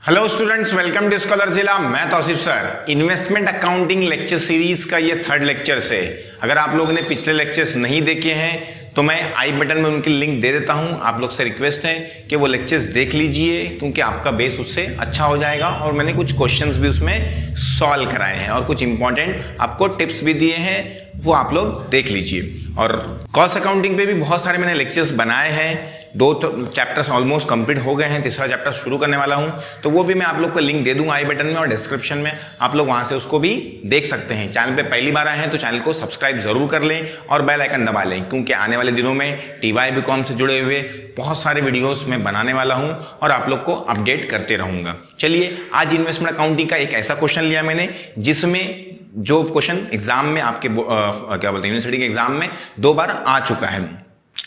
Hello students, welcome to scholar जिला। मैं Tauseef sir. Investment accounting lecture series का ये थर्ड लेक्चर है। अगर आप लोगों ने पिछले लेक्चर्स नहीं देखे हैं तो मैं आई बटन में उनकी लिंक दे देता हूं। आप लोग से रिक्वेस्ट है कि वो लेक्चर्स देख लीजिए, क्योंकि आपका बेस उससे अच्छा हो जाएगा। और मैंने कुछ क्वेश्चंस भी उसमें सॉल्व कराए हैं और कुछ इंपॉर्टेंट आपको टिप्स भी दिए हैं, वो आप लोग देख लीजिए। और कॉस्ट अकाउंटिंग पे भी बहुत सारे मैंने लेक्चर्स बनाए हैं। 2 चैप्टर्स ऑलमोस्ट कंप्लीट हो गए हैं, तीसरा चैप्टर शुरू करने वाला हूं, तो वो भी मैं आप लोग को लिंक दे दूंगा आई बटन में और डिस्क्रिप्शन में। आप लोग वहां से उसको भी देख सकते हैं। चैनल पे पहली बार आए हैं तो चैनल को सब्सक्राइब जरूर कर लें और बेल आइकन दबा लें, क्योंकि आने वाले दिनों में TY BCom से जुड़े हुए बहुत सारे वीडियोस मैं बनाने वाला हूं और आप लोग को अपडेट करते रहूंगा। चलिए, आज इन्वेस्टमेंट अकाउंटिंग का एक ऐसा क्वेश्चन लिया मैंने जिसमें जो क्वेश्चन एग्जाम में आपके क्या बोलते हैं यूनिवर्सिटी के एग्जाम में 2 बार आ चुका है।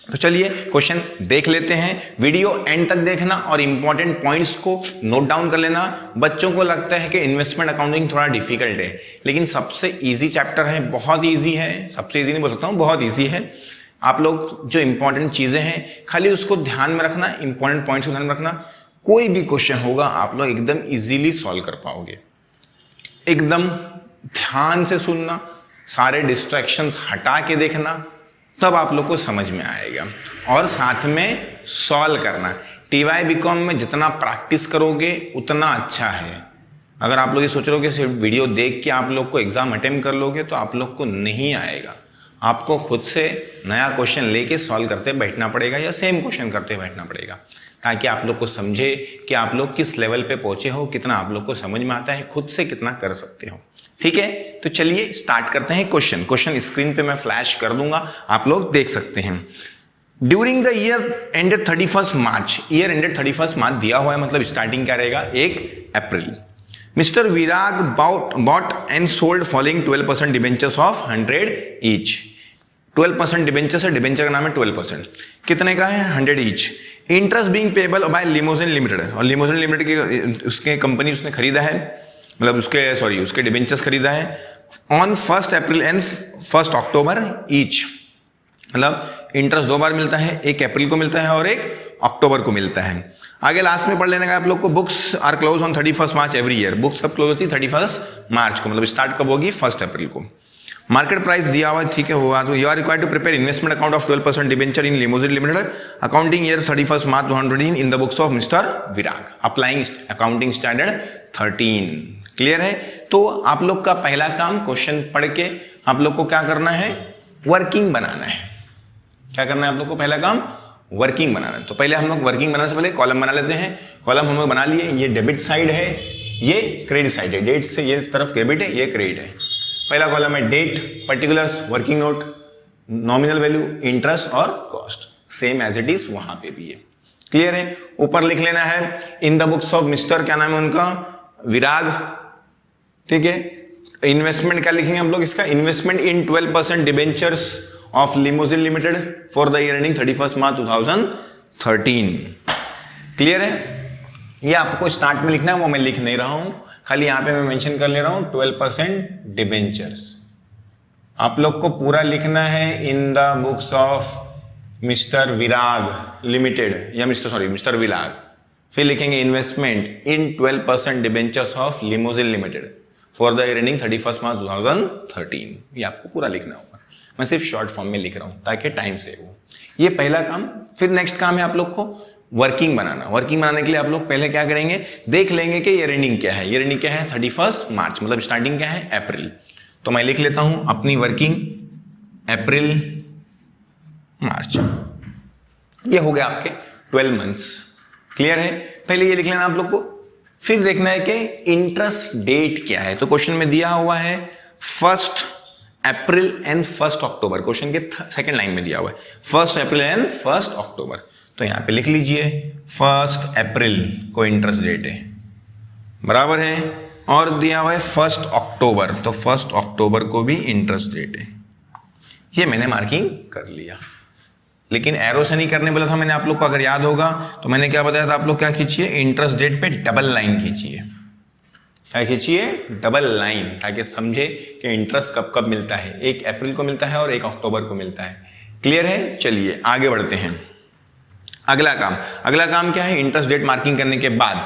तो चलिए क्वेश्चन देख लेते हैं। वीडियो एंड तक देखना और इंपॉर्टेंट पॉइंट्स को नोट डाउन कर लेना। बच्चों को लगता है कि इन्वेस्टमेंट अकाउंटिंग थोड़ा डिफिकल्ट है, लेकिन सबसे इजी चैप्टर है, बहुत इजी है। सबसे इजी नहीं बोल सकता हूँ, बहुत इजी है। आप लोग जो इंपॉर्टेंट चीजें हैं खाली उसको ध्यान में रखना, इंपॉर्टेंट पॉइंट्स को ध्यान में रखना। कोई भी क्वेश्चन होगा आप लोग एकदम इजीली सॉल्व कर पाओगे। एकदम ध्यान से सुनना, सारे डिस्ट्रैक्शंस हटा के देखना, तब आप लोग को समझ में आएगा। और साथ में सॉल्व करना। TY BCom में जितना प्रैक्टिस करोगे उतना अच्छा है। अगर आप लोग ये सोच रहे हो कि सिर्फ वीडियो देख के आप लोग को एग्जाम अटेम्प्ट कर लोगे तो आप लोग को नहीं आएगा। आपको खुद से नया क्वेश्चन लेके सॉल्व करते बैठना पड़ेगा या सेम क्वेश्चन करते बैठना पड़ेगा, ताकि आप लोग को समझे कि आप लोग किस लेवल पे पहुंचे हो, कितना आप लोग को समझ में आता है, खुद से कितना कर सकते हो। ठीक है, तो चलिए स्टार्ट करते हैं। क्वेश्चन स्क्रीन पे मैं फ्लैश कर दूंगा, आप लोग देख सकते हैं। During the year ended 31 March, year ended 31 March दिया हुआ है, मतलब स्टार्टिंग क्या रहेगा, 1 April. Mister Virag bought and sold following 12% debentures of 100 each. 12% debenture है, डिबेंचर का नाम है 12%। कितने का है, 100 each. Interest being payable by limousine limited, और लिमोजिन लिमिटेड की उसके कंपनी उसने खरीदा है, मतलब उसके डिबेंचर्स खरीदा है on 1 April and 1 October each. मतलब इंटरेस्ट 2 बार मिलता है, 1 अप्रैल को मिलता है और 1 अक्टूबर को मिलता है। आगे लास्ट में पढ़ लेने का आप लोग को। Books are close on 31 March every year. Books कब क्लोज होती है, 31 मार्च को, मतलब स्टार्ट कब होगी, 1 अप्रैल को। मार्केट प्राइस दिया हुआ है, ठीक है, हुआ। तो you are required to prepare investment account of 12% debenture in limousine limited accounting year 31 March 2013 in the books of mister Virag, applying accounting standard 13। Clear है। तो आप लोग का पहला काम क्वेश्चन पढ़ के आप लोग को क्या करना है, वर्किंग बनाना है। क्या करना है आप लोग को, पहला काम वर्किंग बनाना है। तो पहले हम लोग वर्किंग बनाने से पहले कॉलम बना लेते हैं। कॉलम हम लोग बना लिए। ये डेबिट साइड है, ये क्रेडिट साइड है। डेट से ये तरफ डेबिट है, ये क्रेडिट है। पहला कॉलम है date, particulars, working note, nominal value, interest और cost, same as it is वहां पे भी है। क्लियर है। ऊपर लिख लेना है इन द बुक्स ऑफ मिस्टर, क्या नाम है उनका, विराग। ठीक है। इन्वेस्टमेंट क्या लिखेंगे हम लोग इसका, investment in 12% debentures of limousine limited for the year ending 31 March 2013। Clear है। ये आपको स्टार्ट में लिखना है, वो मैं लिख नहीं रहा हूं, खाली यहां पे मैं मेंशन कर ले रहा हूं 12% डिबेंचर्स। आप लोग को पूरा लिखना है इन the books of mister Virag limited या मिस्टर विराग। फिर लिखेंगे investment in 12% debentures of limousine limited for the year ending 31 March 2013। ये आपको पूरा लिखना होगा। मैं सिर्फ शॉर्ट फॉर्म में लिख रहा हूं ताकि टाइम सेव हो। ये पहला काम। फिर नेक्स्ट काम है आप लोग को वर्किंग बनाना। वर्किंग बनाने के लिए आप लोग पहले क्या करेंगे, देख लेंगे कि ईयर एंडिंग क्या है। ईयर एंडिंग क्या है, 31 मार्च, मतलब स्टार्टिंग क्या है, अप्रैल। तो मैं लिख लेता हूं अपनी वर्किंग अप्रैल मार्च। ये हो गया आपके 12 मंथ्स। क्लियर है। पहले ये लिख लेना आप लोग को। फिर देखना है कि इंटरेस्ट डेट क्या है। तो क्वेश्चन में दिया हुआ है 1 अप्रैल एंड 1 अक्टूबर। क्वेश्चन के सेकंड लाइन में दिया हुआ है 1 अप्रैल एंड 1 अक्टूबर। तो यहां पे लिख लीजिए 1 अप्रैल को इंटरेस्ट डेट है, बराबर है, और दिया हुआ है 1 अक्टूबर, तो 1 अक्टूबर को भी इंटरेस्ट डेट है। ये मैंने मार्किंग कर लिया, लेकिन एरो से नहीं करने बोला था मैंने आप लोग को। अगर याद होगा तो मैंने क्या बताया था, आप लोग क्या खींचिए, इंटरेस्ट डेट पे डबल लाइन खींचिए। क्या खींचिए, डबल लाइन, ताकि समझे कि इंटरेस्ट कब कब मिलता है। 1 अप्रैल को मिलता है और 1 अक्टूबर को मिलता है। क्लियर है। चलिए आगे बढ़ते हैं। अगला काम क्या है, इंटरेस्ट डेट मार्किंग करने के बाद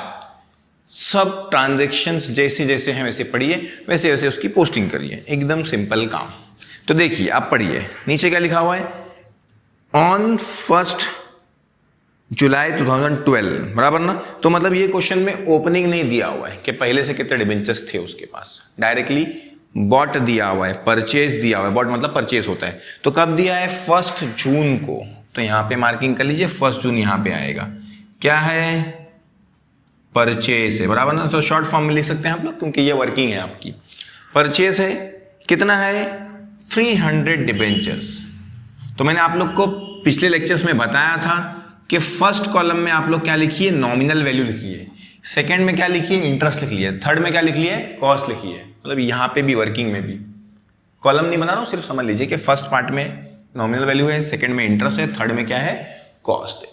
सब ट्रांजेक्शन्स जैसे जैसे हैं वैसे पढ़िए, वैसे वैसे उसकी पोस्टिंग करिए, एकदम सिंपल काम। तो देखिए आप पढ़िए, नीचे क्या लिखा हुआ है, ऑन 1 जुलाई 2012, बराबर ना। तो मतलब ये क्वेश्चन में ओपनिंग नहीं दिया हुआ है कि पहले से कितने डिबेंचर्स थे उसके पास, डायरेक्टली बॉट दिया हुआ है, परचेज दिया हुआ है, बॉट मतलब परचेज होता है। तो कब दिया है, 1 जून को, तो यहां पे मार्किंग कर लीजिए, 1 जून यहां पे आएगा। क्या है, परचेज है, बराबर ना। तो शॉर्ट फॉर्म में लिख सकते हैं आप लोग, क्योंकि ये वर्किंग है आपकी। परचेज है, कितना है, 300 डिबेंचर्स। तो मैंने आप लोग को पिछले लेक्चर्स में बताया था कि फर्स्ट कॉलम में आप लोग क्या लिखिए, नॉमिनल वैल्यू लिखिए, सेकंड में क्या लिखिए, इंटरेस्ट लिखिए, थर्ड में क्या लिखिए, कॉस्ट लिखिए। मतलब यहां पे भी वर्किंग में भी कॉलम नहीं बना रहा हूं, सिर्फ समझ लीजिए कि फर्स्ट पार्ट में नॉमिनल वैल्यू है, सेकंड में इंटरेस्ट है, थर्ड में क्या है, कॉस्ट है।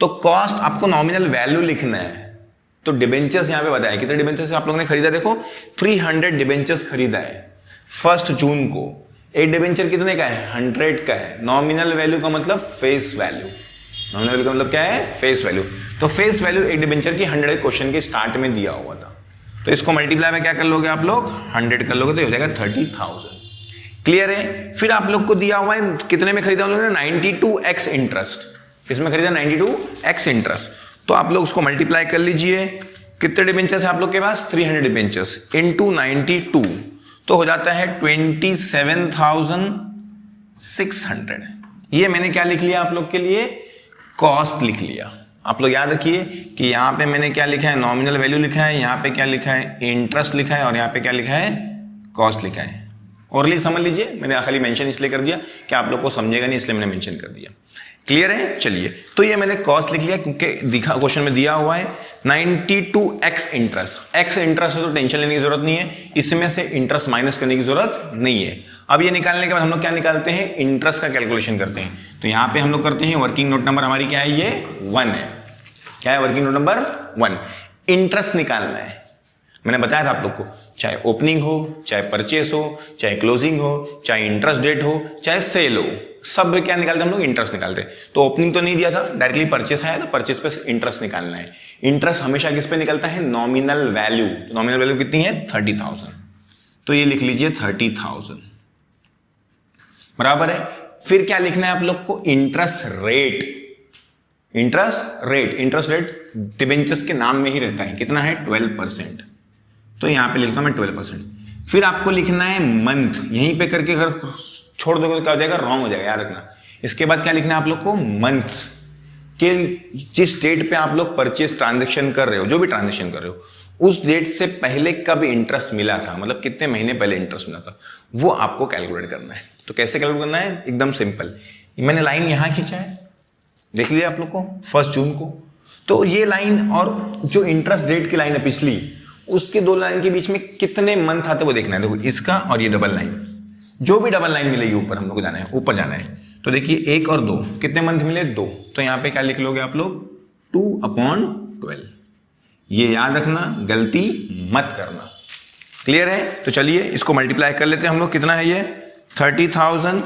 तो कॉस्ट आपको नॉमिनल वैल्यू लिखना है। तो डिबेंचर्स यहां पे बताया, कितने डिबेंचर्स आप लोगों ने खरीदा, देखो 300 डिबेंचर्स खरीदा है 1 जून को। एक डिबेंचर कितने का है, 100 का है। नॉमिनल वैल्यू का मतलब फेस वैल्यू, नॉमिनल वैल्यू का मतलब क्या है, फेस वैल्यू। तो फेस वैल्यू एक डिबेंचर की 100 क्वेश्चन के स्टार्ट में दिया हुआ था। तो इसको मल्टीप्लाई में क्या कर लोगे आप लोग, 100 कर लोगे तो हो जाएगा 30,000। क्लियर है। फिर आप लोग को दिया हुआ है कितने में खरीदा हम लोगों ने, 92x इंटरेस्ट। किसमें खरीदा, 92x इंटरेस्ट। तो आप लोग उसको मल्टीप्लाई कर लीजिए, कितने डिबेंचर्स है आप लोग के पास, 300 डिबेंचर्स इंटू 92, तो हो जाता है 27,600। ये मैंने क्या लिख लिया आप लोग के लिए, कॉस्ट लिख लिया। आप लोग याद रखिए कि यहां पे मैंने क्या लिखा है, नॉमिनल वैल्यू लिखा है, यहां पे क्या लिखा है, इंटरेस्ट लिखा है, और यहां पे क्या लिखा है, कॉस्ट लिखा है। ओरली समझ लीजिए, मैंने खाली मेंशन इसलिए कर दिया कि आप लोग को समझेगा नहीं, इसलिए मैंने मेंशन कर दिया। क्लियर है। चलिए, तो ये मैंने कॉस्ट लिख लिया क्योंकि दिखा क्वेश्चन में दिया हुआ है 92x इंटरेस्ट। x इंटरेस्ट है तो टेंशन लेने की जरूरत नहीं है, इसमें से इंटरेस्ट माइनस करने की जरूरत नहीं है। अब ये निकालने के बाद हम लोग क्या निकालते हैं, इंटरेस्ट का कैलकुलेशन करते हैं। तो यहां पे हम लोग करते हैं, वर्किंग नोट नंबर हमारी क्या है, ये 1 है। क्या है, वर्किंग नोट नंबर 1। इंटरेस्ट निकालना है, मैंने बताया था आप लोग को, चाहे ओपनिंग हो, चाहे परचेस हो, चाहे क्लोजिंग हो, चाहे इंटरेस्ट डेट हो, चाहे सेल हो, सब क्या निकालते हम लोग, इंटरेस्ट निकालते। तो ओपनिंग तो नहीं दिया था, डायरेक्टली परचेस आया तो परचेस पे इंटरेस्ट निकालना है। इंटरेस्ट हमेशा किस पे निकलता है, नॉमिनल वैल्यू। तो नॉमिनल वैल्यू कितनी है, 30,000। तो ये लिख लीजिए 30,000, बराबर है। फिर क्या लिखना है आप लोग को, interest rate. Interest rate debentures के नाम में ही रहता है, कितना है, 12%। तो यहां पे लिखता हूं मैं 12%। फिर आपको लिखना है मंथ, यहीं पे करके अगर छोड़ दोगे तो क्या हो जाएगा, रॉन्ग हो जाएगा, याद रखना। इसके बाद क्या लिखना है आप लोग को, मंथ्स के जिस डेट पे आप लोग परचेज ट्रांजेक्शन कर रहे हो, जो भी ट्रांजेक्शन कर रहे हो, उस डेट से पहले कब इंटरेस्ट मिला था, मतलब कितने महीने पहले इंटरेस्ट मिला था, वो आपको कैलकुलेट करना है। तो कैसे कैलकुलेट करना है, एकदम सिंपल। मैंने लाइन यहां खींचा है, देख लिया आप लोग को, 1 जून को। तो ये लाइन और जो इंटरेस्ट डेट की लाइन है पिछली, उसके 2 लाइन के बीच में कितने मंथ आते वो देखना है। देखो इसका और ये डबल लाइन, जो भी डबल लाइन मिलेगी ऊपर हम लोग को जाना है, ऊपर जाना है। तो देखिए 1 और 2 कितने मंथ मिले, 2। तो यहां पे क्या लिख लोगे आप लोग, 2/12। ये याद रखना, गलती मत करना। क्लियर है। तो चलिए इसको मल्टीप्लाई कर लेते हैं हम लोग, कितना है ये, 30,000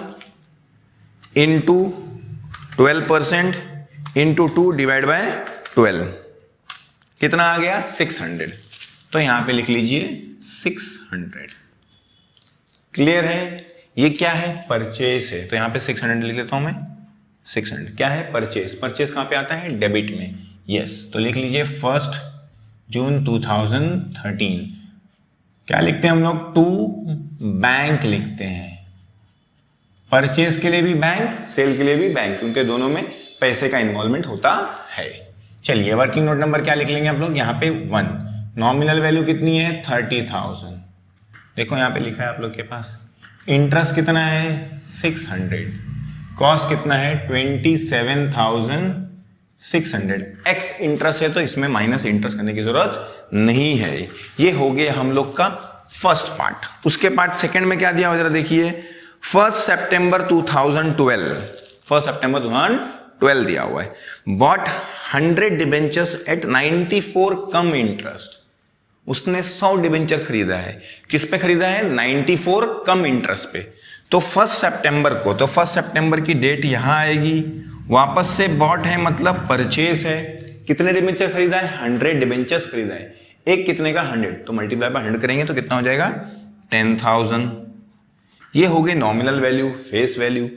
इंटू 12% इंटू 2 डिवाइड बाय 12, कितना आ गया, 600। तो यहां पे लिख लीजिए 600। क्लियर है। ये क्या है, परचेस है, तो यहां पे 600 लिख लेता हूं मैं। 600 क्या है, परचेस। परचेस कहां पे आता है, डेबिट में। यस, तो लिख लीजिए 1 जून 2013। क्या लिखते हैं हम लोग, टू बैंक लिखते हैं। परचेस के लिए भी बैंक, सेल के लिए भी बैंक, क्योंकि दोनों में पैसे का इन्वॉल्वमेंट होता है। चलिए वर्किंग नोट नंबर क्या लिख लेंगे आप लोग, यहाँ पे 1। नॉमिनल वैल्यू कितनी है, 30,000। देखो यहाँ पे लिखा है आप लोग के पास। इंटरेस्ट कितना है, 600। कॉस्ट कितना है, 27,600। एक्स इंटरेस्ट है तो इसमें माइनस इंटरेस्ट करने की जरूरत नहीं है। ये हो गया हम लोग का फर्स्ट पार्ट। उसके पार्ट सेकंड में क्या दिया हुआ जरा देखिए, 1 सितंबर 2012, 1 सितंबर 2012 दिया हुआ है। बॉट 100 डिबेंचर्स एट 94 कम इंटरेस्ट। उसने 100 डिबेंचर खरीदा है। किस पे खरीदा है, 94 कम इंटरेस्ट पे। तो 1 सितंबर को, तो 1 सितंबर की डेट यहां आएगी। वापस से बॉट है मतलब परचेस है, कितने डिबेंचर खरीदा है? 100 डिबेंचर्स खरीदा है। एक कितने का? 100, तो मल्टीप्लाई बाय 100 करेंगे तो कितना हो जाएगा? 10,000। ये हो गई nominal value, face value.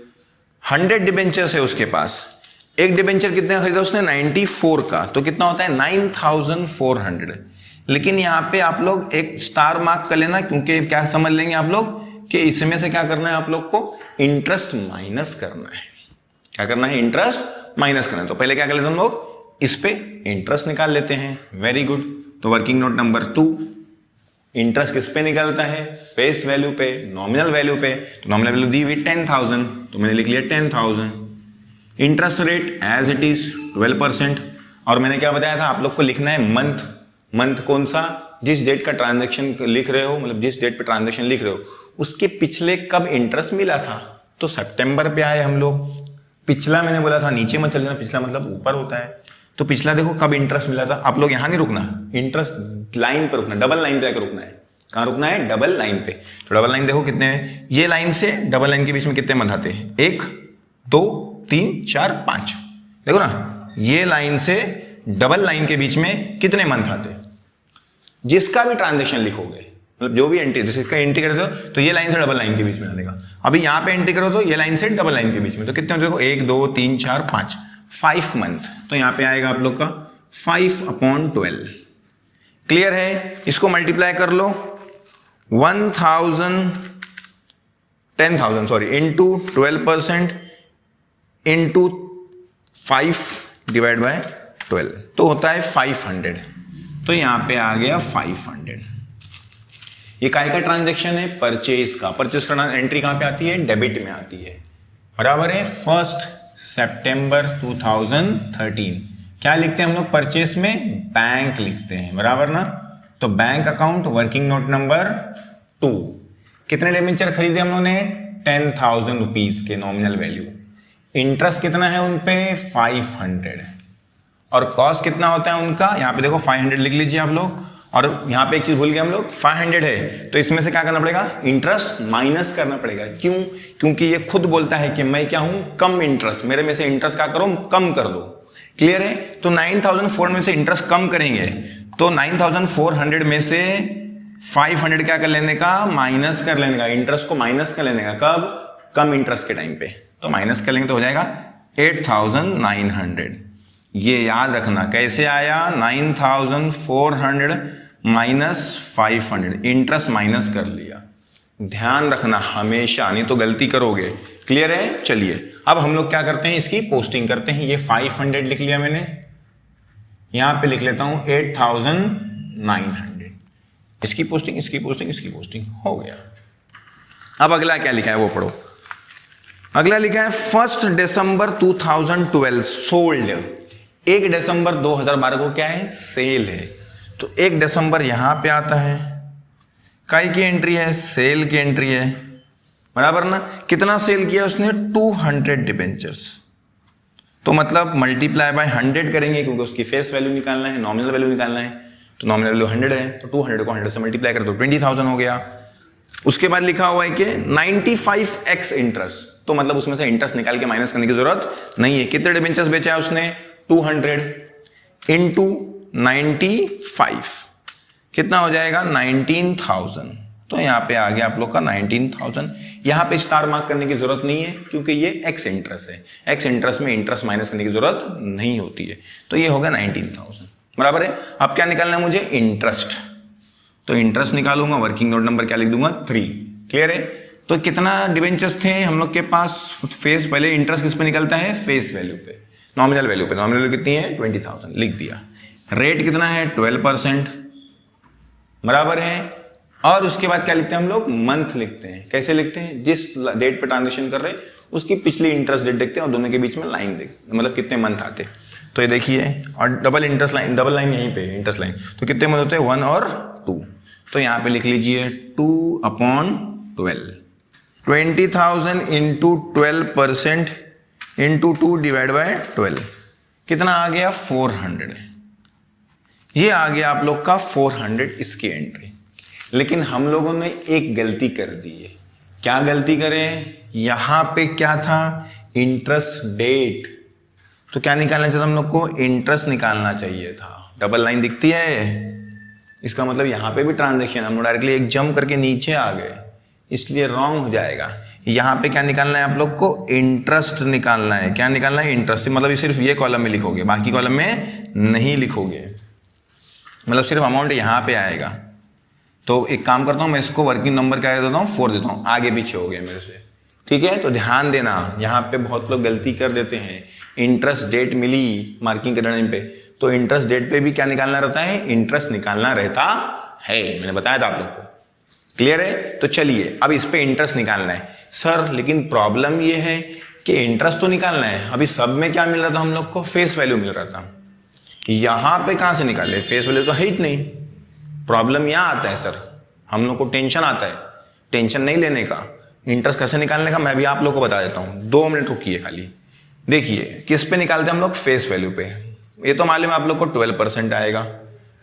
100 debentures है उसके पास, एक डिबेंचर कितने का खरीदा उसने? 94 का, तो कितना होता है? 9,400। लेकिन यहाँ पे आप लोग एक स्टार मार्क कर लेना, क्योंकि क्या समझ लेंगे आप लोग कि इसमें से क्या करना है आप लोग को? इंटरेस्ट माइनस करना है। क्या करना है? इंटरेस्ट माइनस करना है। तो पहले क्या कर लेते हैं हम लोग? इस पे इंटरेस्ट निकाल लेते हैं। Very good. तो वर्किंग नोट नंबर 2, इंटरेस्ट किस पे निकलता है? फेस वैल्यू पे, नॉमिनल वैल्यू पे। तो नॉमिनल वैल्यू दी हुई 10,000, तो मैंने लिख लिया 10,000। Interest rate as it is 12%। और मैंने क्या बताया था आप लोग को? लिखना है मंथ। मंथ कौन सा? जिस डेट का ट्रांजैक्शन लिख रहे हो, मतलब जिस डेट पे ट्रांजैक्शन लिख रहे हो उसके पिछले कब इंटरेस्ट मिला था। तो सितंबर पे आए हम लोग। पिछला मैंने बोला था नीचे मत चल जाना, पिछला मतलब ऊपर होता है। तो पिछला देखो कब इंटरेस्ट मिला था। आप लोग यहां नहीं रुकना, इंटरेस्ट लाइन पर रुकना, डबल लाइन पे आकर रुकना है। कहां रुकना है? डबल लाइन पे। तो डबल लाइन देखो कितने हैं? ये लाइन से डबल लाइन के बीच में कितने मंथ आते हैं? 1 2 3 4 5। देखो ना, ये लाइन से डबल लाइन के बीच में कितने मंथ आते हैं? जिसका भी ट्रांजेक्शन लिखोगे, मतलब जो भी एंट्री, जिसका एंट्री करते हो तो ये लाइन से डबल लाइन के बीच में आएगा। अभी यहां पे एंट्री करो तो ये लाइन से डबल लाइन के बीच में, तो कितने देखो 1 2 3 4 5, 5 मंथ। तो यहां पे आएगा आप लोग का 5/12। क्लियर है? इसको मल्टीप्लाई कर लो 10,000 sorry into 12% into 5 divide by 12, तो होता है 500। तो यहां पे आ गया 500। ये काय का ट्रांजैक्शन है? परचेज का। परचेज करना एंट्री कहां पे आती है? डेबिट में आती है। बराबर है 1 सितंबर 2013। क्या लिखते हैं हम लोग परचेज में? बैंक लिखते हैं। बराबर ना? तो bank account working note number 2। कितने डिबेंचर खरीदे हम लोगों ने? 10,000 रुपीज के नॉमिनल वैल्यू। इंटरेस्ट कितना है उन पे? 500। और कॉस्ट कितना होता है उनका? यहां पे देखो 500 लिख लीजिए आप लोग। और यहां पे एक चीज भूल गए हम लोग, 500 है तो इसमें से क्या करना पड़ेगा? इंटरेस्ट माइनस करना पड़ेगा। क्यों? क्योंकि ये खुद बोलता है कि मैं क्या हूं? कम इंटरेस्ट। मेरे में से इंटरेस्ट क्या करो? कम कर दो। क्लियर है? तो 9,400 में से इंटरेस्ट कम करेंगे, तो 9,400 में से 500 क्या कर लेने का? माइनस कर लेने का। इंटरेस्ट को माइनस कर लेने का। कब? कम इंटरेस्ट के टाइम पे। तो माइनस कर लेंगे तो हो जाएगा 8,900। ये याद रखना कैसे आया? 9,400 माइनस 500, इंटरेस्ट माइनस कर लिया। ध्यान रखना हमेशा, नहीं तो गलती करोगे। क्लियर है? चलिए अब हम लोग क्या करते हैं? इसकी पोस्टिंग करते हैं। ये 500 लिख लिया मैंने, यहां पे लिख लेता हूं 8,900। इसकी पोस्टिंग, इसकी पोस्टिंग, इसकी पोस्टिंग हो गया। अब अगला क्या लिखा है वो पढ़ो। अगला लिखा है 1 दिसंबर 2012 सोल्ड। 1 दिसंबर 2012 को क्या है? सेल है। तो 1 दिसंबर यहां पे आता है, काय की एंट्री है? सेल की एंट्री है। बराबर ना? कितना सेल किया उसने? 200 डिबेंचर्स। तो मतलब मल्टीप्लाई बाय 100 करेंगे, क्योंकि उसकी फेस वैल्यू निकालना है, नॉमिनल वैल्यू निकालना है। तो नॉमिनल वैल्यू 100 है, तो 200 को 100 से मल्टीप्लाई कर दो, 20,000 हो गया। उसके बाद लिखा हुआ है कि 95x इंटरेस्ट, तो मतलब उसमें से इंटरेस्ट निकाल के माइनस करने की जरूरत नहीं है। कितने डिबेंचर्स बेचा है उसने? 200 इंटू 95, कितना हो जाएगा? 19,000। तो यहां पे आ गया आप लोग का 19,000। यहां पे स्टार मार्क करने की जरूरत नहीं है, क्योंकि ये एक्स इंटरेस्ट है। एक्स इंटरेस्ट में इंटरेस्ट माइनस करने की जरूरत नहीं होती है। तो ये होगा 19,000। बराबर है? अब क्या निकालना है मुझे? इंटरेस्ट। तो इंटरेस्ट निकालूंगा, वर्किंग नोट नंबर क्या लिख दूंगा? 3। क्लियर है? तो कितना डिबेंचर्स थे हम लोग के पास? फेस, पहले इंटरेस्ट किस पे निकलता है? फेस वैल्यू पे, नॉमिनल वैल्यू पे। नॉमिनल वैल्यू कितनी है? 20,000 लिख दिया। रेट कितना है? 12%। बराबर है? और उसके बाद क्या लिखते हैं हम लोग? मंथ लिखते हैं। कैसे लिखते हैं? जिस डेट पे ट्रांजेक्शन कर रहे हैं उसकी पिछली इंटरेस्ट डेट देखते हैं और दोनों के बीच में लाइन देखते हैं, मतलब कितने मंथ आते। तो ये देखिए, और double interest line, double line यहीं पे इंटरेस्ट लाइन, तो कितने मंथ होते हैं? 1 और 2। तो यहां पे लिख लीजिए 2/12, 20,000 इंटू 12% इंटू 2 डिवाइड बाय 12, कितना आ गया? 400। ये आ गया आप लोग का 400 इसकी एंट्री। लेकिन हम लोगों ने एक गलती कर दी है। क्या गलती करें? यहां पे क्या था? Interest date. तो क्या निकालना चाहिए हम लोग को? इंटरेस्ट निकालना चाहिए था। डबल लाइन दिखती है, इसका मतलब यहाँ पे भी ट्रांजेक्शन, हम लोग डायरेक्टली एक जंप करके नीचे आ गए, इसलिए रॉन्ग हो जाएगा। यहाँ पे क्या निकालना है आप लोग को? इंटरेस्ट निकालना है। क्या निकालना है? इंटरेस्ट। मतलब सिर्फ ये कॉलम में लिखोगे, बाकी कॉलम में नहीं लिखोगे, मतलब सिर्फ अमाउंट यहाँ पे आएगा। तो एक काम करता हूँ, मैं इसको वर्किंग नंबर क्या देता हूँ? 4 देता हूँ, आगे पीछे हो गए मेरे से, ठीक है। तो ध्यान देना, यहाँ पे बहुत लोग गलती कर देते हैं। इंटरेस्ट डेट मिली मार्किंग करने पे, तो इंटरेस्ट डेट पे भी क्या निकालना रहता है? इंटरेस्ट निकालना रहता है, मैंने बताया था आप लोग को। क्लियर है? तो चलिए अब इस पे इंटरेस्ट निकालना है। सर लेकिन प्रॉब्लम ये है कि इंटरेस्ट तो निकालना है, अभी सब में क्या मिल रहा था हम लोग को? फेस वैल्यू मिल रहा था। यहां पे कहां से निकाले? फेस वैल्यू तो है ही नहीं। प्रॉब्लम यहां आता है सर, हम लोग को टेंशन आता है, टेंशन नहीं लेने का। इंटरेस्ट कैसे निकालने का मैं भी आप लोग को बता देता हूं, 2 मिनट रुकिए खाली। देखिए किस पे निकालते हैं हम लोग? फेस वैल्यू पे। ये तो मालूम है आप लोग को 12% आएगा।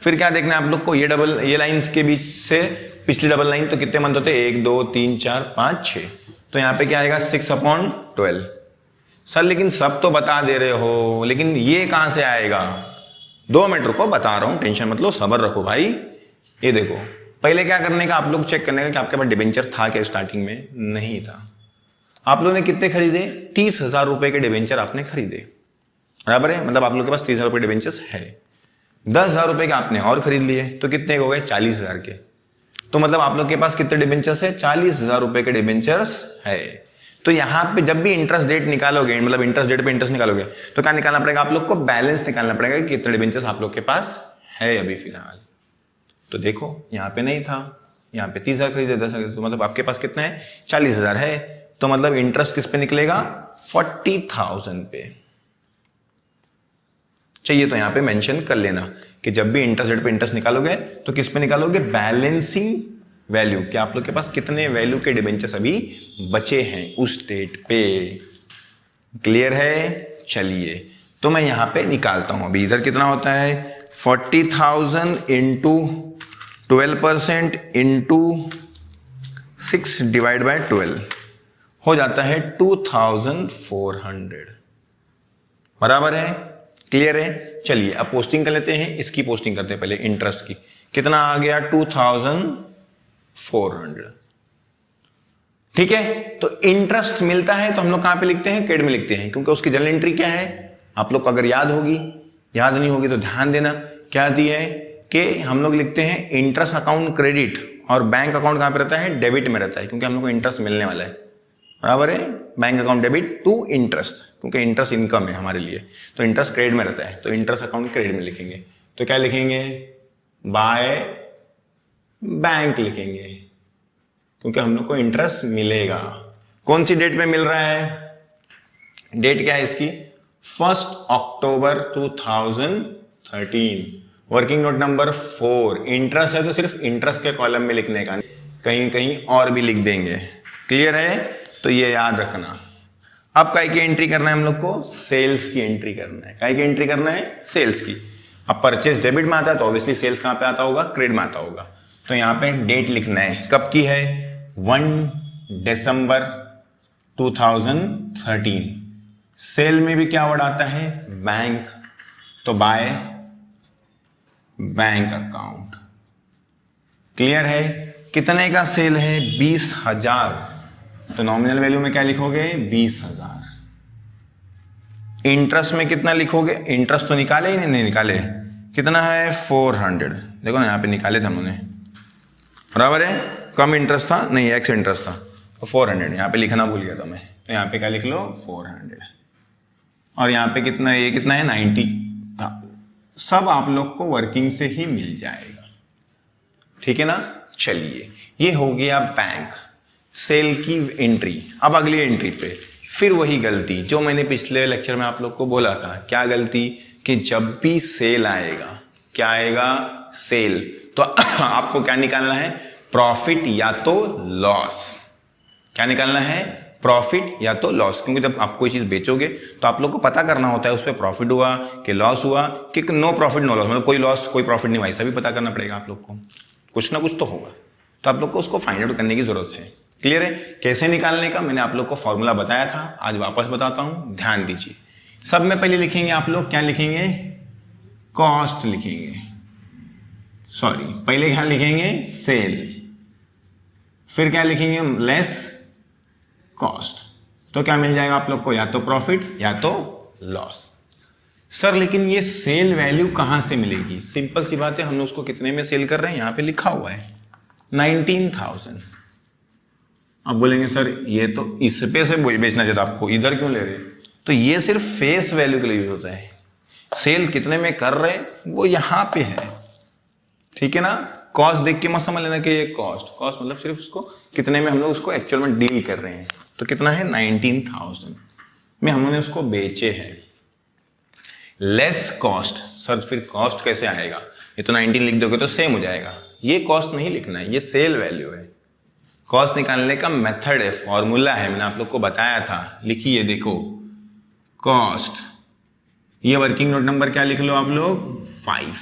फिर क्या देखना है आप लोग को? ये लाइंस के बीच से पिछली डबल लाइन तो कितने मंथ होते हैं? 1 2 3 4 5 6। तो यहाँ पे क्या आएगा? 6/12। सर लेकिन सब तो बता दे रहे हो, लेकिन ये कहां से आएगा? 2 मिनट रुको, बता रहा हूं, टेंशन मत लो, सब्र रखो भाई। ये देखो, पहले क्या करने का आप लोग चेक करने का कि आपके पास डिबेंचर था क्या स्टार्टिंग में? नहीं था। आप लोगों ने कितने खरीदे? 30,000 रुपए के डिबेंचर आपने खरीदे, बराबर है। मतलब आप लोग के पास 30,000 रुपए डिबेंचर्स है। 10,000 रुपए के आपने और खरीद लिए, तो कितने हो गए? 40,000 के। तो मतलब आप लोग के पास कितने डिबेंचर्स है? 40,000 रुपए के डिबेंचर्स है। तो यहां पे जब भी इंटरेस्ट डेट निकालोगे, मतलब इंटरेस्ट डेट पे इंटरेस्ट निकालोगे, तो क्या निकालना पड़ेगा आप लोग को? बैलेंस निकालना पड़ेगा कि कितने डिबेंचर्स आप लोग के पास है अभी फिलहाल। तो देखो यहाँ पे नहीं था, यहाँ पे 30,000 खरीदे, 10,000, तो मतलब आपके पास कितना है? 40,000 है। तो मतलब इंटरेस्ट किस पे निकलेगा? 40,000 पे चाहिए। तो यहां पे मेंशन कर लेना कि जब भी इंटरेस्ट रेट पे इंटरेस्ट निकालोगे तो किस पे निकालोगे? बैलेंसिंग वैल्यू, कि आप लोग के पास कितने वैल्यू के डिबेंचर्स अभी बचे हैं उस डेट पे। क्लियर है? चलिए तो मैं यहां पे निकालता हूं। अभी इधर कितना होता है? 40,000 इंटू 12% इंटू 6 डिवाइड बाय 12 हो जाता है 2,400, बराबर है। क्लियर है? चलिए अब पोस्टिंग कर लेते हैं, इसकी पोस्टिंग करते हैं पहले इंटरेस्ट की। कितना आ गया? 2,400। ठीक है, तो इंटरेस्ट मिलता है तो हम लोग कहां पे लिखते हैं? क्रेडिट में लिखते हैं, क्योंकि उसकी जनरल एंट्री क्या है आप लोग को अगर याद होगी, याद नहीं होगी तो ध्यान देना। क्या दी है कि हम लोग लिखते हैं इंटरेस्ट अकाउंट क्रेडिट, और बैंक अकाउंट कहां पे रहता है? डेबिट में रहता है, क्योंकि हम लोग को इंटरेस्ट मिलने वाला है, बराबर है। Bank account debit to interest, क्योंकि इंटरेस्ट इनकम है हमारे लिए, तो इंटरेस्ट क्रेडिट में रहता है, तो इंटरेस्ट अकाउंट क्रेडिट में लिखेंगे। तो क्या लिखेंगे? बाय बैंक लिखेंगे, क्योंकि हम लोग को इंटरेस्ट मिलेगा। कौन सी डेट में मिल रहा है? डेट क्या है इसकी? 1 अक्टूबर 2013। Working note number 4। इंटरेस्ट है तो सिर्फ इंटरेस्ट के कॉलम में लिखने का, कहीं कहीं और भी लिख देंगे। क्लियर है? तो ये याद रखना। अब काय की एंट्री करना है हम लोग को? सेल्स की एंट्री करना है। काय की एंट्री करना है? सेल्स की। अब परचेज डेबिट में आता है तो ऑब्वियसली सेल्स कहां पे आता होगा? क्रेडिट में आता होगा। तो यहां पे डेट लिखना है, कब की है? 1 दिसंबर 2013। सेल में भी क्या वर्ड आता है? बैंक, तो बाय बैंक अकाउंट। क्लियर है? कितने का सेल है? 20,000, तो नॉमिनल वैल्यू में क्या लिखोगे? 20,000। इंटरेस्ट में कितना लिखोगे? इंटरेस्ट तो निकाले ही नहीं निकाले, कितना है? 400। देखो ना यहाँ पे निकाले थे हमने, बराबर है। कम इंटरेस्ट था, नहीं एक्स इंटरेस्ट था, तो 400 यहाँ पे लिखना भूल गया था मैं, तो यहाँ पे क्या लिख लो? 400। और यहाँ पे कितना, ये कितना है? 90 था। सब आप लोग को वर्किंग से ही मिल जाएगा, ठीक है ना। चलिए ये हो गया बैंक सेल की एंट्री। अब अगली एंट्री पे फिर वही गलती जो मैंने पिछले लेक्चर में आप लोग को बोला था। क्या गलती? कि जब भी सेल आएगा, क्या आएगा? सेल, तो आपको क्या निकालना है? प्रॉफिट या तो लॉस। क्या निकालना है? प्रॉफिट या तो लॉस, क्योंकि जब आप कोई चीज बेचोगे तो आप लोग को पता करना होता है उस पर प्रॉफिट हुआ कि लॉस हुआ, कि नो प्रॉफिट नो लॉस, मतलब कोई लॉस कोई प्रॉफिट नहीं हुआ, ऐसा भी पता करना पड़ेगा आप लोग को। कुछ ना कुछ तो होगा, तो आप लोग को उसको फाइंड आउट करने की जरूरत है। क्लियर है? कैसे निकालने का मैंने आप लोग को फॉर्मूला बताया था, आज वापस बताता हूं, ध्यान दीजिए। सब में पहले लिखेंगे आप लोग, क्या लिखेंगे, कॉस्ट लिखेंगे, सॉरी पहले क्या लिखेंगे, सेल, फिर क्या लिखेंगे, लेस कॉस्ट। तो क्या मिल जाएगा आप लोग को, या तो प्रॉफिट या तो लॉस। सर लेकिन ये सेल वैल्यू कहां से मिलेगी, सिंपल सी बात है, हम उसको कितने में सेल कर रहे हैं, यहां पे लिखा हुआ है 19,000। अब बोलेंगे सर ये तो इस पे से बेचना चाहिए आपको, इधर क्यों ले रहे, तो ये सिर्फ फेस वैल्यू के लिए यूज होता है, सेल कितने में कर रहे वो यहां पे है, ठीक है ना। कॉस्ट देख के मत समझ लेना कि ये कॉस्ट मतलब सिर्फ उसको कितने में हम लोग उसको एक्चुअल में डील कर रहे हैं। तो कितना है, 19,000 में हमने उसको बेचे हैं। लेस कॉस्ट, सर फिर कॉस्ट कैसे आएगा, ये तो 19 लिख दोगे तो सेम हो जाएगा, ये कॉस्ट नहीं लिखना है, ये सेल वैल्यू है। कॉस्ट निकालने का मेथड है, फॉर्मूला है, मैंने आप लोग को बताया था, लिखिए देखो, कॉस्ट, ये वर्किंग नोट नंबर क्या लिख लो आप लोग, 5,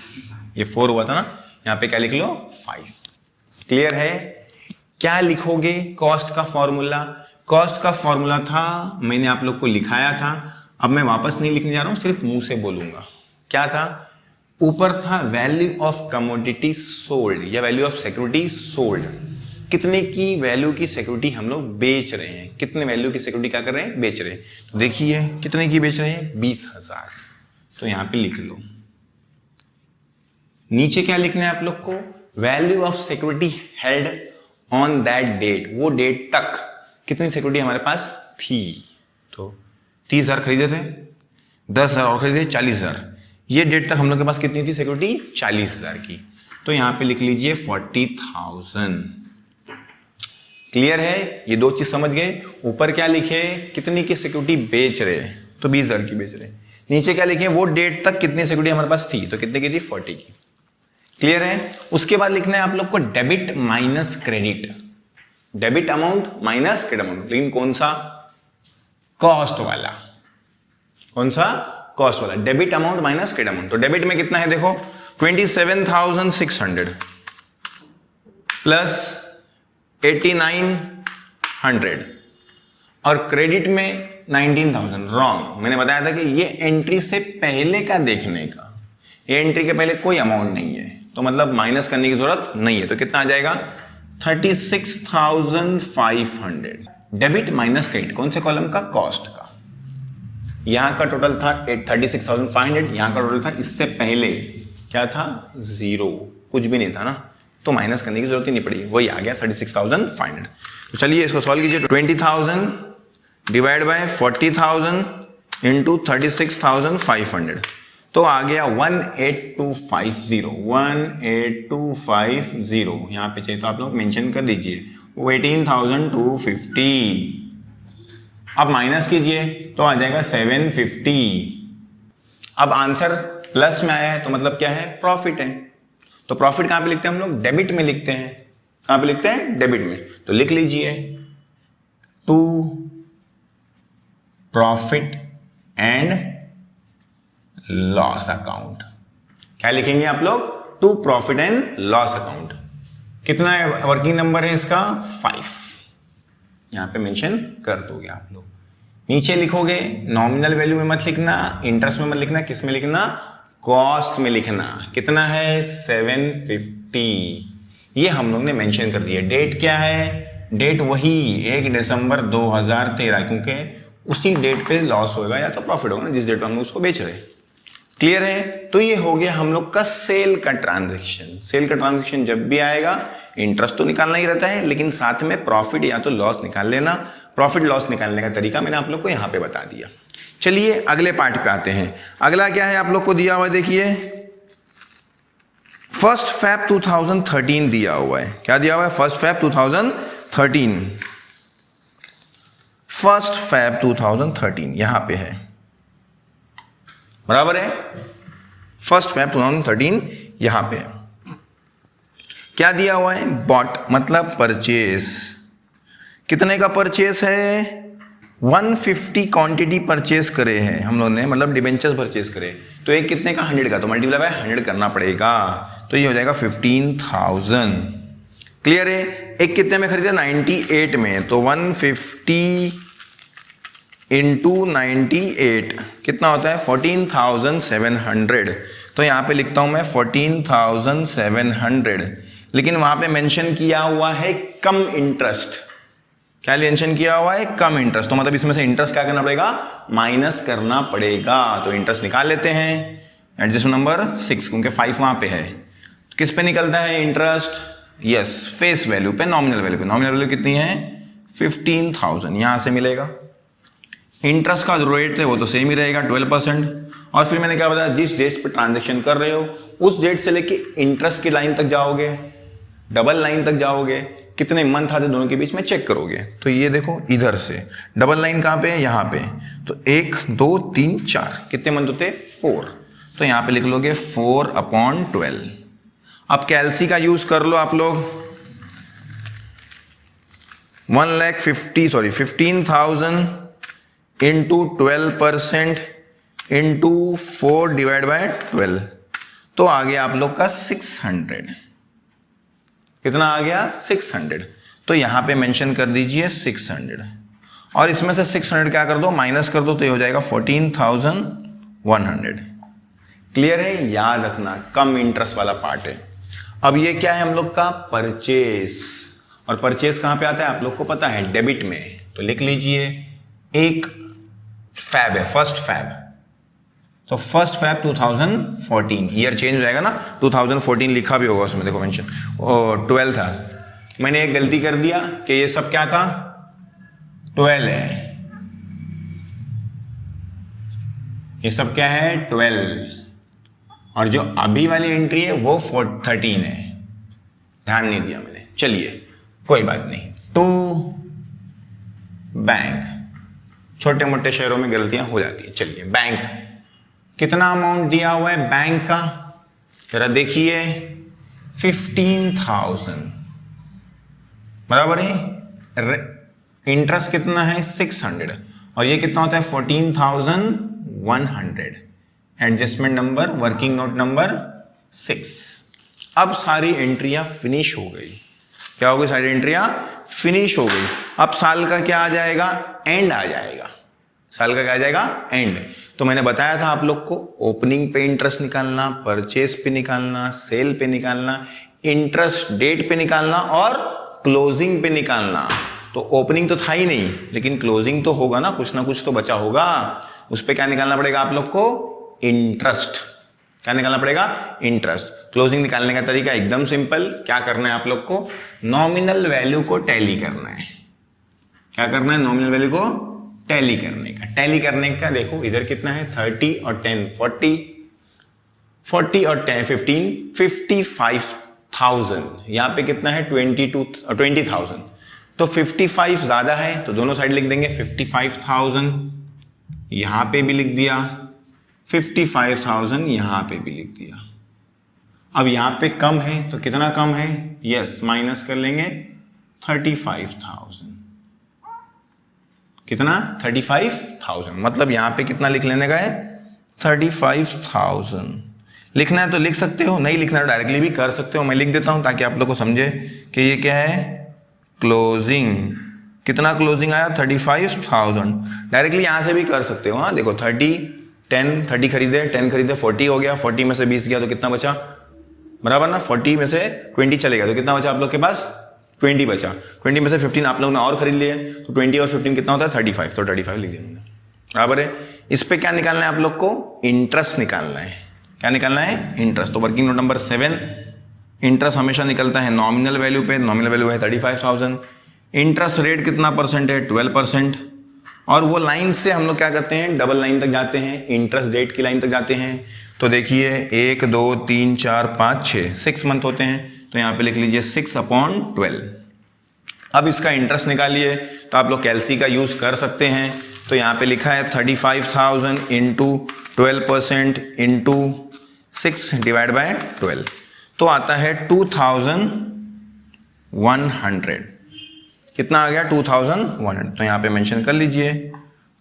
ये 4 हुआ था ना, यहां पे क्या लिख लो, 5। क्लियर है। क्या लिखोगे, कॉस्ट का फॉर्मूला, कॉस्ट का फॉर्मूला था, मैंने आप लोग को लिखाया था, अब मैं वापस नहीं लिखने जा रहा हूं, सिर्फ मुंह से बोलूंगा। क्या था, ऊपर था वैल्यू ऑफ कमोडिटी सोल्ड या वैल्यू ऑफ सिक्योरिटी सोल्ड, कितने की वैल्यू की सिक्योरिटी हम लोग बेच रहे हैं, कितने वैल्यू की सिक्योरिटी क्या कर रहे हैं, बेच रहे हैं। तो देखिए कितने की बेच रहे हैं, 20,000, तो यहां पे लिख लो। नीचे क्या लिखना है आप लोग को, value of security held on that date, वो डेट तक कितनी सिक्योरिटी हमारे पास थी। तो 30,000 खरीदे थे, 10,000 और खरीदे, 40,000, ये डेट तक हम लोग के पास कितनी थी सिक्योरिटी, 40,000 की। तो यहां पे लिख लीजिए 40,000। क्लियर है, ये दो चीज समझ गए। ऊपर क्या लिखे, कितनी की सिक्योरिटी बेच रहे, तो 20,000 की बेच रहे। नीचे क्या लिखे, वो डेट तक कितनी सिक्योरिटी हमारे पास थी, तो कितने की थी, 40 की। क्लियर है। उसके बाद लिखना है आप लोग को debit minus credit, debit amount minus credit amount, लेकिन कौन सा, कॉस्ट वाला, कौन सा, कॉस्ट वाला, debit amount minus credit amount. तो डेबिट में कितना है देखो, 27,600 प्लस 8,900 और क्रेडिट में 19,000। रॉन्ग, मैंने बताया था कि ये एंट्री से पहले का देखने का, ये एंट्री के पहले कोई अमाउंट नहीं है, तो मतलब माइनस करने की जरूरत नहीं है। तो कितना आ जाएगा, 36,500। डेबिट माइनस क्रेडिट, कौन से कॉलम का, कॉस्ट का। यहां का टोटल था 36,500, यहां का टोटल था इससे पहले क्या था, 0, कुछ भी नहीं था ना, तो माइनस करने की जरूरत ही नहीं पड़ी, वही आ गया 36,500। तो चलिए इसको सॉल्व कीजिए। 20,000 डिवाइड बाय 40,000 इंटू 36,500, तो आ गया 18250, 18250। यहां पे चाहिए तो आप लोग मेंशन कर दीजिए, 18,250। अब माइनस कीजिए तो आ जाएगा 750। अब आंसर प्लस में आया है तो मतलब क्या है, प्रॉफिट है। तो प्रॉफिट कहां पे लिखते हैं हम लोग, डेबिट में लिखते हैं। कहां पे लिखते हैं, डेबिट में। तो लिख लीजिए to profit and loss account. क्या लिखेंगे आप लोग, to profit and loss account. कितना है वर्किंग नंबर है इसका, 5, यहां पे मेंशन कर दोगे आप लोग। नीचे लिखोगे, नॉमिनल वैल्यू में मत लिखना, इंटरेस्ट में मत लिखना, किस में लिखना, कॉस्ट में लिखना। कितना है, 750। ये हम लोग ने मेंशन कर दिया। डेट क्या है, डेट वही 1 दिसंबर 2013, क्योंकि उसी डेट पे लॉस होगा या तो प्रॉफिट होगा ना, जिस डेट पे हम लोग उसको बेच रहे हैं। क्लियर है। तो ये हो गया हम लोग का सेल का ट्रांजैक्शन। सेल का ट्रांजैक्शन जब भी आएगा, इंटरेस्ट तो निकालना ही रहता है, लेकिन साथ में प्रॉफिट या तो लॉस निकाल लेना। प्रॉफिट लॉस निकालने का तरीका मैंने आप लोग को यहां पे बता दिया। चलिए अगले पार्ट पे आते हैं। अगला क्या है आप लोग को दिया हुआ है, देखिए 1 Feb 2013 दिया हुआ है। क्या दिया हुआ है, 1 Feb 2013, 1 Feb 2013 यहां पे है, बराबर है। 1 Feb 2013 यहां पे है। क्या दिया हुआ है, बॉट मतलब परचेस। कितने का परचेस है, 150 क्वांटिटी परचेस करे हैं हम लोगों ने, मतलब डिबेंचर्स परचेस करे। तो एक कितने का, 100 का, तो मल्टीप्लाई बाय 100 करना पड़ेगा, तो ये हो जाएगा 15,000। क्लियर है। एक कितने में खरीदे, 98 में, तो 150 इंटू 98 कितना होता है 14,700। तो यहाँ पे लिखता हूँ मैं 14,700, लेकिन वहाँ पे मेंशन किया हुआ है कम इंटरेस्ट। क्या मेंशन किया हुआ है? कम इंटरेस्ट। तो मतलब इसमें से इंटरेस्ट क्या करना पड़ेगा? माइनस करना पड़ेगा। तो इंटरेस्ट निकाल लेते हैं, एडजस्टमेंट नंबर 6, क्योंकि 5 वहाँ पे है। तो किस पे निकलता है इंटरेस्ट? यस, फेस वैल्यू पे, नॉमिनल वैल्यू पे। नॉमिनल वैल्यू कितनी है? 15,000, यहां से मिलेगा। इंटरेस्ट का जो रेट थे वो तो सेम ही रहेगा 12%। और फिर मैंने क्या बताया, जिस डेट पे ट्रांजेक्शन कर रहे हो उस डेट से लेके इंटरेस्ट की लाइन तक जाओगे, डबल लाइन तक जाओगे, कितने मंथ आते दोनों के बीच में चेक करोगे। तो ये देखो इधर से डबल लाइन कहां पे है? यहां पे। तो 1 2 3 4 कितने मंथ होते? 4। तो यहां पे लिख लोगे 4/12। अब कैलसी का यूज कर लो आप लोग। 15,000 इंटू 12% इंटू 4/12, तो आ गया आप लोग का 600। कितना आ गया? 600। तो यहां पे मेंशन कर दीजिए 600, और इसमें से 600 क्या कर दो? माइनस कर दो, तो ये हो जाएगा 14,100। क्लियर है? याद रखना कम इंटरेस्ट वाला पार्ट है। अब ये क्या है हम लोग का? परचेस। और परचेस कहां पे आता है आप लोग को पता है? डेबिट में। तो लिख लीजिए, एक फैब है, फर्स्ट फैब। तो फर्स्ट फैब 2014, ईयर चेंज हो जाएगा ना, 2014 लिखा भी होगा उसमें, देखो मेंशन, और 12 था। मैंने एक गलती कर दिया कि ये सब क्या था? 12 है, ये सब क्या है? 12। और जो अभी वाली एंट्री है वो 13 है, ध्यान नहीं दिया मैंने। चलिए कोई बात नहीं। टू बैंक, छोटे मोटे शहरों में गलतियां हो जाती है। चलिए बैंक, कितना अमाउंट दिया हुआ है बैंक का? जरा देखिए, 15,000 बराबर है। इंटरेस्ट कितना है? 600, और ये कितना होता है? 14,100। Adjustment number, working note number 6। अब सारी एंट्रियां फिनिश हो गई। क्या हो गई? सारी एंट्रियां फिनिश हो गई। अब साल का क्या आ जाएगा? एंड आ जाएगा। साल का क्या आ जाएगा? एंड। तो मैंने बताया था आप लोग को, ओपनिंग पे इंटरेस्ट निकालना, परचेस पे निकालना, सेल पे निकालना, इंटरेस्ट डेट पे निकालना और क्लोजिंग पे निकालना। तो ओपनिंग तो था ही नहीं, लेकिन क्लोजिंग तो होगा ना, कुछ ना कुछ तो बचा होगा। उस पे क्या निकालना पड़ेगा आप लोग को? इंटरेस्ट। क्या निकालना पड़ेगा? इंटरेस्ट। क्लोजिंग निकालने का तरीका एकदम सिंपल। क्या करना है आप लोग को? नॉमिनल वैल्यू को टैली करना है। क्या करना है? नॉमिनल वैल्यू को टैली करने का। टैली करने का देखो इधर कितना है? 30 और 10 40, 40 और 10 15, 55,000। यहां पे कितना है? 20,000। तो 55 ज्यादा है, तो दोनों साइड लिख देंगे 55,000। यहां पे भी लिख दिया 55,000, यहां पे भी लिख दिया। अब यहां पे कम है, तो कितना कम है? यस, माइनस कर लेंगे 35,000। कितना? 35,000। मतलब यहां पे कितना लिख लेने का है? 35,000। लिखना है तो लिख सकते हो, नहीं लिखना है डायरेक्टली भी कर सकते हो। मैं लिख देता हूं ताकि आप लोग को समझे कि ये क्या है? क्लोजिंग। कितना क्लोजिंग आया? 35,000। डायरेक्टली यहां से भी कर सकते हो। हाँ देखो, 30 खरीदे, 10 खरीदे, 40 हो गया। 40 में से 20 गया तो कितना बचा? बराबर ना, 40 में से 20 चलेगा तो कितना बचा आप लोग के पास? 20 बचा। 20 में से 15 आप लोग ने और खरीद लिए, तो 20 और 15 कितना होता है? 35। तो 35 लिख दिया मैंने, बराबर है। इस पे क्या निकालना है आप लोग को? इंटरेस्ट निकालना है। क्या निकालना है? इंटरेस्ट। तो वर्किंग नोट नंबर 7, इंटरेस्ट हमेशा निकलता है नॉमिनल वैल्यू पे। नॉमिनल वैल्यू है 35,000। इंटरेस्ट रेट कितना परसेंट है? 12%। और वो लाइन से हम लोग क्या करते हैं? डबल लाइन तक जाते हैं, इंटरेस्ट डेट की लाइन तक जाते हैं। तो देखिए 1 2 3 4 5 6, 6 मंथ होते हैं। तो यहां पे लिख लीजिए 6/12। अब इसका इंटरेस्ट निकालिए, तो आप लोग कैलसी का यूज कर सकते हैं। तो यहां पे लिखा है 35,000 इंटू 12% इंटू 6/12, तो आता है 2,100। कितना आ गया? 2,100। तो यहां पे मेंशन कर लीजिए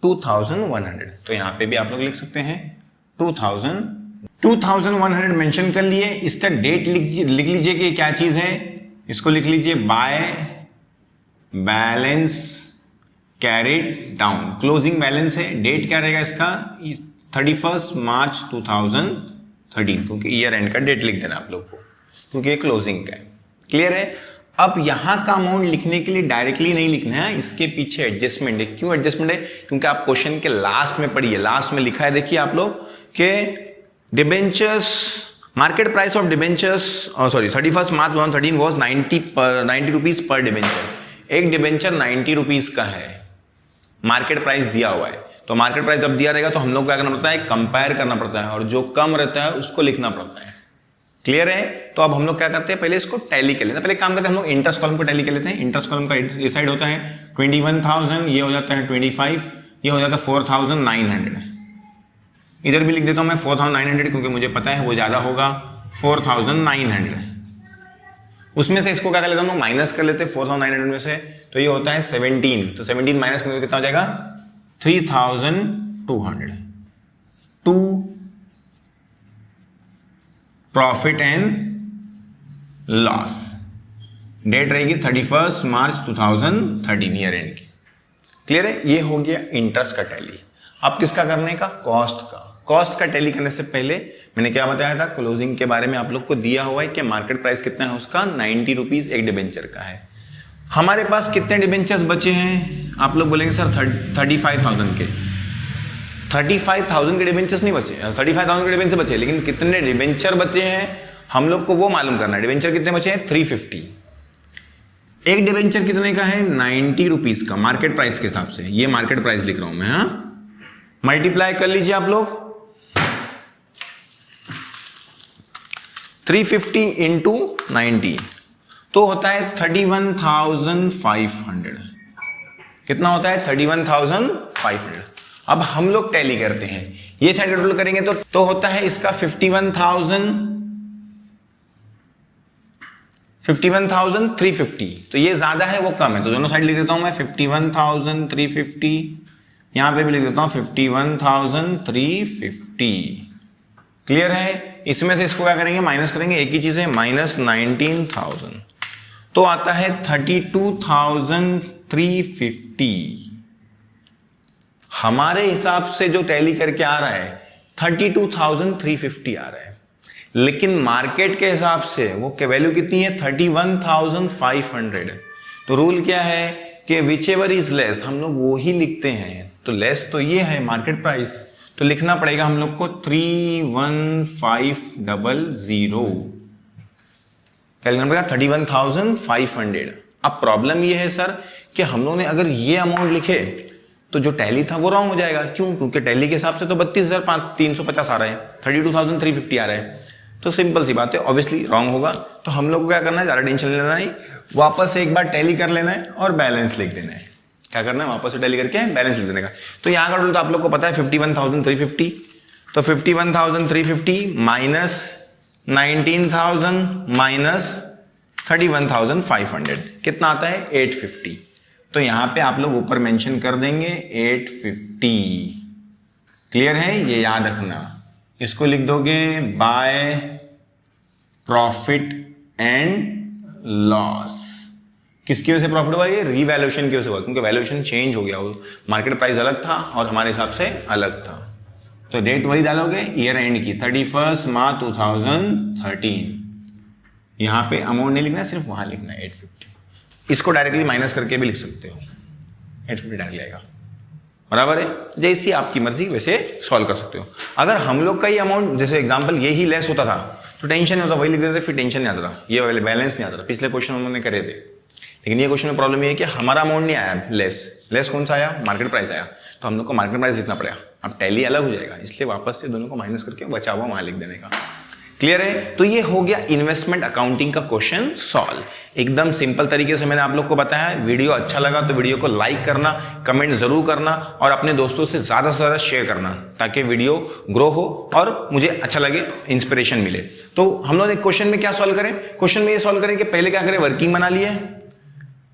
2,100। तो यहां पे भी आप लोग लिख सकते हैं 2,100 मेंशन कर लिए। इसका डेट लिख लीजिए कि क्या चीज है। इसको लिख लीजिए by balance carried down. Closing balance है, डेट क्या रहेगा इसका 31 मार्च 2013, क्योंकि ईयर एंड का डेट लिख देना आप लोग को, क्योंकि ये क्लोजिंग का है। क्लियर है। अब यहां का अमाउंट लिखने के लिए डायरेक्टली नहीं लिखना है, इसके पीछे एडजस्टमेंट है। क्यों एडजस्टमेंट है? क्योंकि आप क्वेश्चन के लास्ट में पढ़िए, लास्ट में लिखा है, देखिए आप लोग के debentures, market price of debentures 31 March 2013 was 90 rupees per debenture. एक डिबेंचर 90 रुपीज का है, मार्केट प्राइस दिया हुआ है। तो मार्केट प्राइस जब दिया रहेगा तो हम लोग क्या करना पड़ता है, कंपेयर करना पड़ता है, और जो कम रहता है उसको लिखना पड़ता है। क्लियर है। तो अब हम लोग क्या करते हैं, पहले इसको टैली कर लेते हैं। पहले काम करते हैं हम लोग इंटरेस्ट कॉलम को टैली कर लेते हैं। इंटरेस्ट कॉलम का ये साइड होता है 21,000, ये हो जाता है 25, ये हो जाता है 4,900। इधर भी लिख देता हूं मैं 4,900, क्योंकि मुझे पता है वो ज्यादा होगा 4,900। उसमें से इसको क्या कर लेते हैं हम लोग, माइनस कर लेते हैं 4,900 में से, तो ये होता है 17। तो 17 माइनस करने कितना हो जाएगा 3,200। To profit and loss, date रहेगी 31 मार्च 2013 ईयर एंड की। क्लियर है। ये हो गया इंटरेस्ट का टैली। अब किसका करने का, कॉस्ट का। कॉस्ट का टैली करने से पहले मैंने क्या बताया था, क्लोजिंग के बारे में आप लोग को दिया हुआ है कि मार्केट प्राइस कितना है उसका 90 रुपीज एक डिबेंचर का है। हमारे पास कितने डिबेंचर्स बचे हैं, आप लोग बोलेंगे सर 35,000 के। 35,000 के डिबेंचर्स नहीं बचे, 35,000 के डिबेंचर बचे, लेकिन कितने डिबेंचर बचे हैं हम लोग को वो मालूम करना है। डिबेंचर कितने बचे हैं 350। एक डिबेंचर कितने का है 90 रुपीज का, मार्केट प्राइस के हिसाब से। ये मार्केट प्राइस लिख रहा हूं मैं, हाँ, मल्टीप्लाई कर लीजिए आप लोग 350 इंटू 90, तो होता है 31,500। कितना होता है 31,500। अब हम लोग टैली करते हैं, ये साइड टोटल करेंगे तो होता है इसका 51,350। तो ये ज्यादा है वो कम है, तो दोनों साइड लिख देता हूं मैं 51,350, यहां पे भी लिख देता हूं 51,350। क्लियर है। इसमें से इसको क्या करेंगे, माइनस करेंगे, एक ही चीज है, माइनस 19,000, तो आता है 32,350। हमारे हिसाब से जो टैली करके आ रहा है 32,350 आ रहा है, लेकिन मार्केट के हिसाब से वो के वैल्यू कितनी है 31,500। तो रूल क्या है कि विच एवर इज लेस हम लोग वो ही लिखते हैं। तो लेस तो ये है मार्केट प्राइस, तो लिखना पड़ेगा हम लोग को 31,500। क्या लिखना पड़ेगा 31,500। अब प्रॉब्लम ये है सर कि हम लोग ने अगर ये अमाउंट लिखे तो जो टैली था वो रॉन्ग हो जाएगा। क्यों? क्योंकि टैली के हिसाब से तो 32,350 आ रहा है, 32,350 आ रहा है। तो सिंपल सी बात है, ऑब्वियसली रॉन्ग होगा। तो हम लोग को क्या करना है, ज्यादा टेंशन लेना नहीं, वापस से एक बार टैली कर लेना है और बैलेंस लिख देना है। क्या करना है, वापस से टैली करके बैलेंस लिख देने का। तो यहां का टोटल तो आप लोग को पता है 51,350। तो 51,350 माइनस 19,000 माइनस 31,500 कितना आता है 850। तो यहां पे आप लोग ऊपर मेंशन कर देंगे 850। क्लियर है, ये याद रखना। इसको लिख दोगे बाय प्रॉफिट एंड लॉस। किसकी वजह से प्रॉफिट हुआ, ये रीवैल्यूएशन की वजह से हुआ, क्योंकि वैल्यूएशन चेंज हो गया, वो मार्केट प्राइस अलग था और हमारे हिसाब से अलग था। तो डेट वही डालोगे ईयर एंड की 31 मार्च 2013। यहां पे अमाउंट नहीं लिखना है, सिर्फ वहां लिखना है 850। इसको डायरेक्टली माइनस करके भी लिख सकते हो, 850 डायरेक्टली आएगा, बराबर है। जैसी आपकी मर्जी वैसे सॉल्व कर सकते हो। अगर हम लोग का ये अमाउंट, जैसे एग्जांपल ये ही लेस होता था तो टेंशन नहीं होता, वही लिख देते, फिर टेंशन नहीं आता था, ये बैलेंस नहीं आता था। पिछले क्वेश्चन उन्होंने करे थे, लेकिन ये क्वेश्चन में प्रॉब्लम ये है कि हमारा अमाउंट नहीं आया लेस कौन सा आया, मार्केट प्राइस आया, तो हम लोग को मार्केट प्राइस लिखना पड़ेगा। अब टैली अलग हो जाएगा, इसलिए वापस से दोनों को माइनस करके बचा हुआ वहां लिख देने का। क्लियर है। तो ये हो गया इन्वेस्टमेंट अकाउंटिंग का क्वेश्चन सॉल्व। एकदम सिंपल तरीके से मैंने आप लोग को बताया। वीडियो अच्छा लगा तो वीडियो को लाइक करना, कमेंट जरूर करना और अपने दोस्तों से ज्यादा से ज्यादा शेयर करना, ताकि वीडियो ग्रो हो और मुझे अच्छा लगे, इंस्पिरेशन मिले। तो हम लोग क्वेश्चन में क्या सॉल्व करें, क्वेश्चन में ये सॉल्व करें कि पहले क्या करें, वर्किंग बना लिए,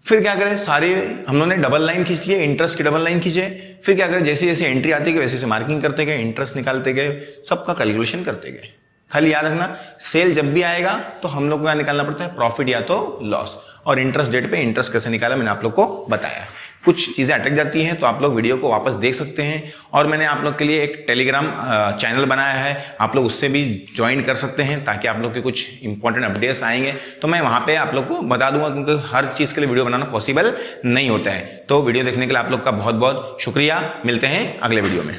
फिर क्या करें, सारे हम लोगों ने डबल लाइन खींच लिए, इंटरेस्ट की डबल लाइन खींचे, फिर क्या करें, जैसे जैसे एंट्री आती गई वैसे वैसे मार्किंग करते गए, इंटरेस्ट निकालते गए, सबका कैलकुलेशन करते गए। खाली याद रखना, सेल जब भी आएगा तो हम लोग को क्या निकालना पड़ता है, प्रॉफिट या तो लॉस, और इंटरेस्ट डेट पे इंटरेस्ट कैसे निकाला मैंने आप लोग को बताया। कुछ चीज़ें अटक जाती हैं तो आप लोग वीडियो को वापस देख सकते हैं। और मैंने आप लोग के लिए एक टेलीग्राम चैनल बनाया है, आप लोग उससे भी ज्वाइन कर सकते हैं ताकि आप लोग के कुछ इंपॉर्टेंट अपडेट्स आएंगे तो मैं वहाँ पे आप लोग को बता दूंगा, क्योंकि हर चीज़ के लिए वीडियो बनाना पॉसिबल नहीं होता है। तो वीडियो देखने के लिए आप लोग का बहुत बहुत शुक्रिया। मिलते हैं अगले वीडियो में।